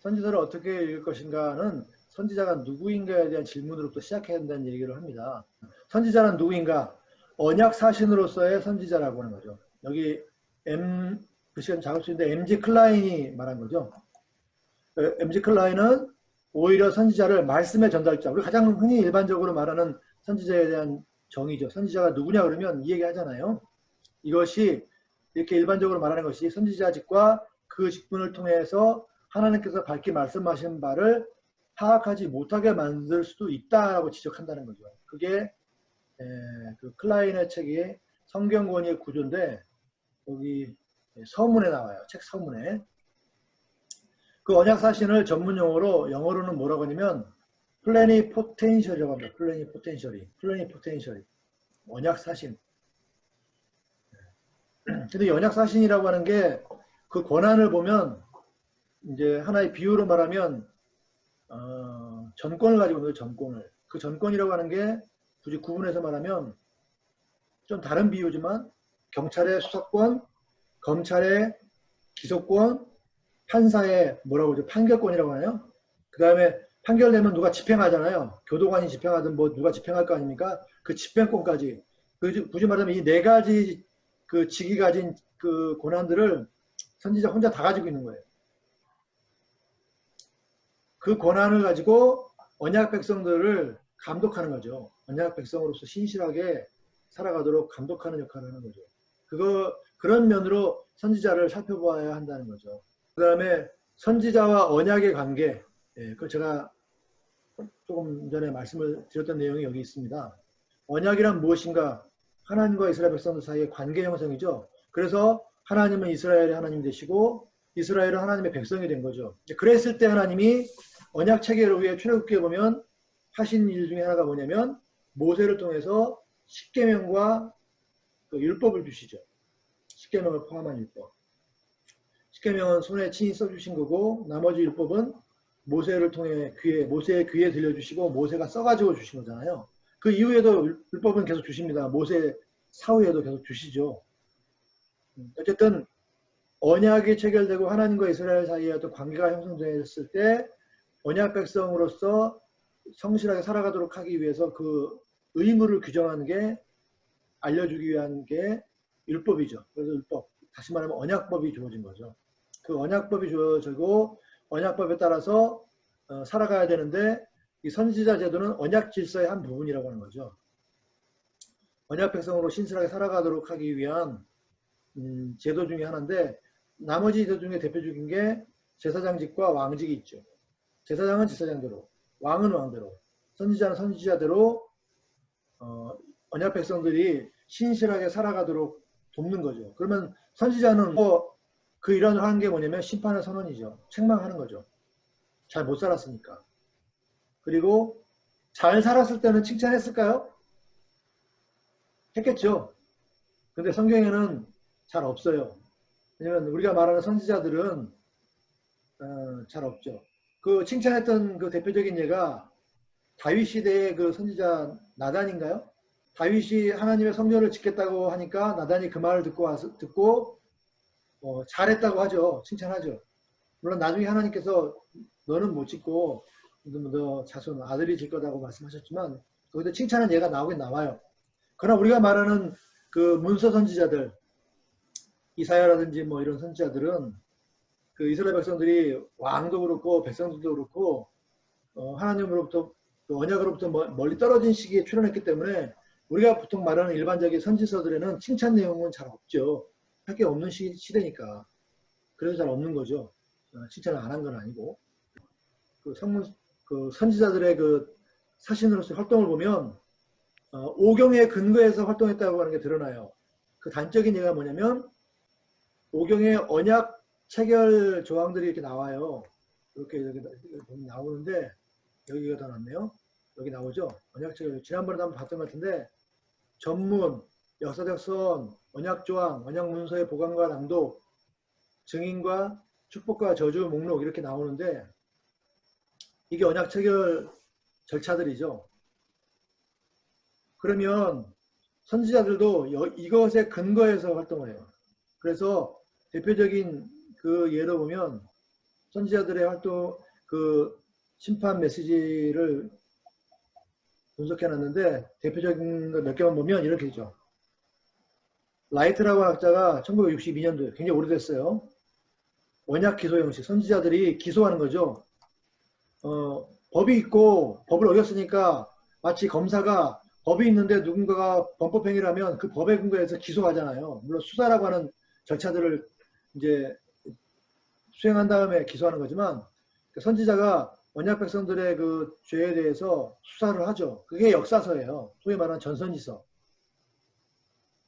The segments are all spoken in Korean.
선지서를 어떻게 읽을 것인가는 선지자가 누구인가에 대한 질문으로부터 시작해야 한다는 얘기를 합니다. 선지자는 누구인가? 언약 사신으로서의 선지자라고 하는 거죠. 여기 글씨가 작을 수 있는데 MG 클라인이 말한 거죠. MG 클라인은 오히려 선지자를 말씀의 전달자, 우리 가장 흔히 일반적으로 말하는 선지자에 대한 정의죠. 선지자가 누구냐 그러면 이 얘기 하잖아요. 이것이 이렇게 일반적으로 말하는 것이 선지자직과 그 직분을 통해서 하나님께서 밝히 말씀하신 바를 파악하지 못하게 만들 수도 있다라고 지적한다는 거죠. 그게 그 클라인의 책이 성경권위의 구조인데 여기 서문에 나와요. 책 서문에. 그 언약 사신을 전문 용어로 영어로는 뭐라고 하냐면 플래니포텐셜이라고 합니다. 플래니포텐셜이. 언약 사신. 근데 언약 사신이라고 하는 게 그 권한을 보면 이제 하나의 비유로 말하면 전권을 가지고 있는 전권을. 그 전권이라고 하는 게 굳이 구분해서 말하면 좀 다른 비유지만 경찰의 수사권, 검찰의 기소권, 판사의 뭐라고 그러죠? 판결권이라고 하나요? 그 다음에 판결내면 누가 집행하잖아요. 교도관이 집행하든 뭐 누가 집행할 거 아닙니까? 그 집행권까지. 굳이 말하면 이 네 가지 그 직이 가진 그 권한들을 선지자 혼자 다 가지고 있는 거예요. 그 권한을 가지고 언약 백성들을 감독하는 거죠. 언약 백성으로서 신실하게 살아가도록 감독하는 역할을 하는 거죠. 그런 면으로 선지자를 살펴봐야 한다는 거죠. 그 다음에 선지자와 언약의 관계, 그 제가 조금 전에 말씀을 드렸던 내용이 여기 있습니다. 언약이란 무엇인가? 하나님과 이스라엘 백성들 사이의 관계 형성이죠. 그래서 하나님은 이스라엘의 하나님 되시고 이스라엘은 하나님의 백성이 된 거죠. 그랬을 때 하나님이 언약 체계를 위해 출애굽기에 보면 하신 일 중에 하나가 뭐냐면 모세를 통해서 십계명과 그 율법을 주시죠. 십계명을 포함한 율법. 십계명은 손에 친히 써주신 거고 나머지 율법은 모세를 통해 모세의 귀에 들려주시고 모세가 써가지고 주신 거잖아요. 그 이후에도 율법은 계속 주십니다. 모세 사후에도 계속 주시죠. 어쨌든 언약이 체결되고 하나님과 이스라엘 사이에 어떤 관계가 형성됐을 때 언약 백성으로서 성실하게 살아가도록 하기 위해서 그 의무를 규정하는 게 알려주기 위한 게 율법이죠. 그래서 율법, 다시 말하면 언약법이 주어진 거죠. 그 언약법이 주어지고 언약법에 따라서 살아가야 되는데 이 선지자 제도는 언약 질서의 한 부분이라고 하는 거죠. 언약 백성으로 신실하게 살아가도록 하기 위한 제도 중에 하나인데 나머지 제도 중에 대표적인 게 제사장직과 왕직이 있죠. 제사장은 제사장대로, 왕은 왕대로, 선지자는 선지자대로 언약 백성들이 신실하게 살아가도록 돕는 거죠. 그러면 선지자는 그 일환을 하는 게 뭐냐면 심판의 선언이죠. 책망하는 거죠. 잘 못 살았으니까. 그리고 잘 살았을 때는 칭찬했을까요? 했겠죠. 근데 성경에는 잘 없어요. 왜냐면 우리가 말하는 선지자들은 잘 없죠. 그 칭찬했던 그 대표적인 예가 다윗 시대의 그 선지자 나단인가요? 다윗이 하나님의 성전을 짓겠다고 하니까 나단이 그 말을 듣고 잘했다고 하죠. 칭찬하죠. 물론 나중에 하나님께서 너는 못 짓고 너 자손 아들이 질 거다고 말씀하셨지만 거기도 칭찬한 예가 나오긴 나와요. 그러나 우리가 말하는 그 문서 선지자들 이사야라든지 뭐 이런 선지자들은 그 이스라엘 백성들이 왕도 그렇고 백성들도 그렇고 하나님으로부터 언약으로부터 멀리 떨어진 시기에 출현했기 때문에 우리가 보통 말하는 일반적인 선지서들에는 칭찬 내용은 잘 없죠. 할 게 없는 시대니까. 그래서 잘 없는 거죠. 칭찬을 안 한 건 아니고. 그 선지자들의 그 사신으로서 활동을 보면 오경에 근거해서 활동했다고 하는 게 드러나요. 그 단적인 예가 뭐냐면 오경에 언약 체결 조항들이 이렇게 나와요. 이렇게 나오는데 여기가 더 낫네요. 여기 나오죠. 언약 체결. 지난번에 한번 봤던 것 같은데 전문, 역사적 선, 언약 조항, 언약 문서의 보관과 낭독, 증인과 축복과 저주 목록 이렇게 나오는데 이게 언약 체결 절차들이죠. 그러면 선지자들도 이것에 근거해서 활동을 해요. 그래서 대표적인 그 예로 보면 선지자들의 활동, 그 심판 메시지를 분석해 놨는데 대표적인 거 몇 개만 보면 이렇게 되죠. 라이트라고 하는 학자가 1962년도에 굉장히 오래됐어요. 언약 기소 형식, 선지자들이 기소하는 거죠. 법이 있고 법을 어겼으니까 마치 검사가 법이 있는데 누군가가 범법행위를 하면 그 법에 근거해서 기소하잖아요. 물론 수사라고 하는 절차들을 이제 수행한 다음에 기소하는 거지만 선지자가 언약 백성들의 그 죄에 대해서 수사를 하죠. 그게 역사서예요. 소위 말하는 전선지서.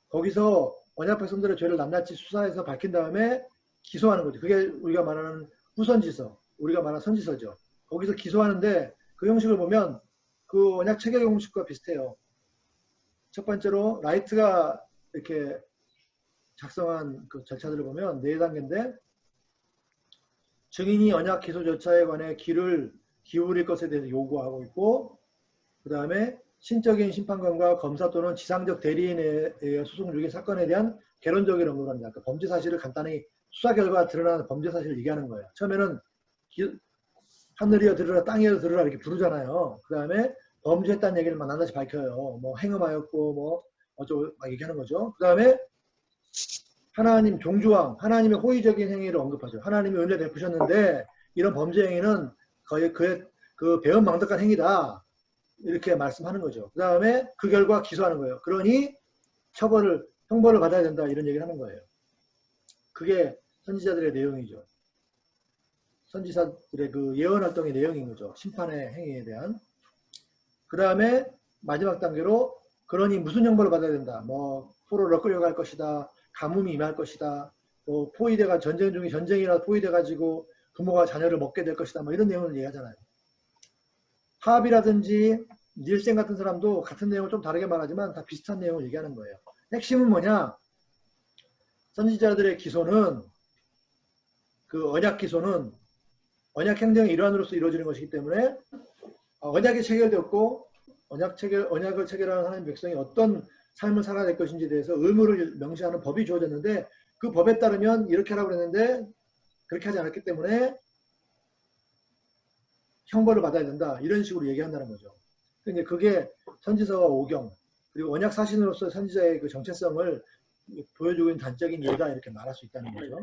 거기서 언약 백성들의 죄를 낱낱이 수사해서 밝힌 다음에 기소하는 거죠. 그게 우리가 말하는 후선지서, 우리가 말하는 선지서죠. 거기서 기소하는데 그 형식을 보면 그 언약 체계 형식과 비슷해요. 첫 번째로 라이트가 이렇게 작성한 그 절차들을 보면 4단계인데 증인이 언약 기소 절차에 관해 귀를 기울일 것에 대해서 요구하고 있고 그 다음에 신적인 심판관과 검사 또는 지상적 대리인에 의해 소송 중인 사건에 대한 개론적인 언급을 합니다. 그러니까 범죄 사실을 간단히 수사 결과 드러나는 범죄 사실을 얘기하는 거예요. 처음에는 하늘이여 들으라 땅이여 들으라 이렇게 부르잖아요. 그 다음에 범죄했다는 얘기를 막 낱낱이 밝혀요. 뭐 행음하였고 뭐 어쩌고 막 얘기하는 거죠. 그 다음에 하나님 종주왕 하나님의 호의적인 행위를 언급하죠. 하나님이 은혜 베푸셨는데 이런 범죄 행위는 거의 그의 그 배은망덕한 행위다 이렇게 말씀하는 거죠. 그 다음에 그 결과 기소하는 거예요. 그러니 형벌을 받아야 된다 이런 얘기를 하는 거예요. 그게 선지자들의 내용이죠. 선지자들의 그 예언 활동의 내용인 거죠. 심판의 행위에 대한. 그 다음에 마지막 단계로 그러니 무슨 형벌을 받아야 된다. 뭐 포로로 끌려갈 것이다. 가뭄이 임할 것이다. 뭐 포위대가 전쟁 중에 전쟁이라 포위돼가지고 부모가 자녀를 먹게 될 것이다. 뭐 이런 내용을 얘기하잖아요. 하압이라든지 닐센 같은 사람도 같은 내용을 좀 다르게 말하지만 다 비슷한 내용을 얘기하는 거예요. 핵심은 뭐냐? 선지자들의 기소는 그 언약 기소는 언약 행정의 일환으로서 이루어지는 것이기 때문에 언약이 체결되었고 언약을 체결하는 하나님 백성이 어떤 삶을 살아야 될 것인지에 대해서 의무를 명시하는 법이 주어졌는데 그 법에 따르면 이렇게 하라고 했는데 그렇게 하지 않았기 때문에 형벌을 받아야 된다. 이런 식으로 얘기한다는 거죠. 그러니까 그게 선지서와 오경 그리고 언약 사신으로서 선지자의 그 정체성을 보여주고 있는 단적인 예다 이렇게 말할 수 있다는 거죠.